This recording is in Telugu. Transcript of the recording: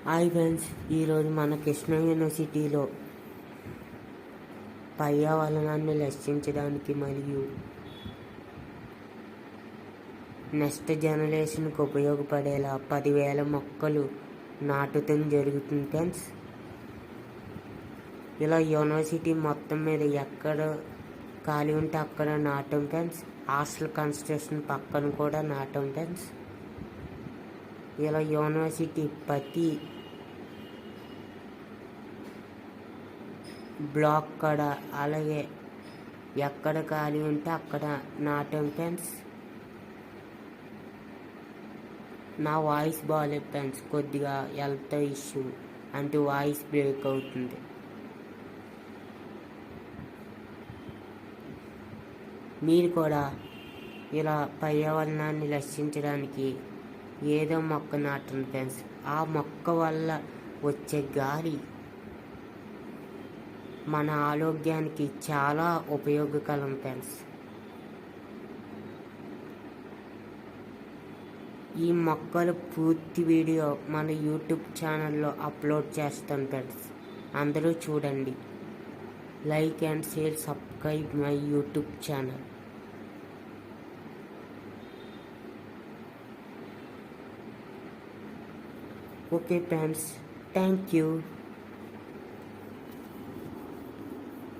హాయ్ ఫ్రెండ్స్, ఈరోజు మన కృష్ణ యూనివర్సిటీలో పర్యావరణాన్ని రక్షించడానికి మరియు నెక్స్ట్ జనరేషన్కి ఉపయోగపడేలా 10,000 మొక్కలు నాటడం జరుగుతుంది ఫ్రెండ్స్. ఇలా యూనివర్సిటీ మొత్తం మీద ఎక్కడ ఖాళీ ఉంటే అక్కడ నాటం ఫ్రెండ్స్. హాస్టల్ కన్స్ట్రక్షన్ పక్కన కూడా నాటం ఫ్రెండ్స్. ఇలా యూనివర్సిటీ ప్రతి బ్లాక్ కాడ అలాగే ఎక్కడ ఖాళీ ఉంటే అక్కడ నాటం ఫ్రెండ్స్. నా వాయిస్ బాగాలేదు ఫ్రెండ్స్, కొద్దిగా హెల్త్ ఇష్యూ అంటే వాయిస్ బ్రేక్ అవుతుంది. మీరు కూడా ఇలా పర్యావరణాన్ని రక్షించడానికి ఏదో మొక్క నాటండి ఫ్రెండ్స్. ఆ మొక్క వల్ల వచ్చే గాలి మన ఆరోగ్యానికి చాలా ఉపయోగకరం ఫ్రెండ్స్. ఈ మొక్కల పూర్తి వీడియో మన యూట్యూబ్ ఛానల్లో అప్లోడ్ చేస్తాను ఫ్రెండ్స్. అందరూ చూడండి. Like and share, subscribe my YouTube channel. Okay friends, thank you.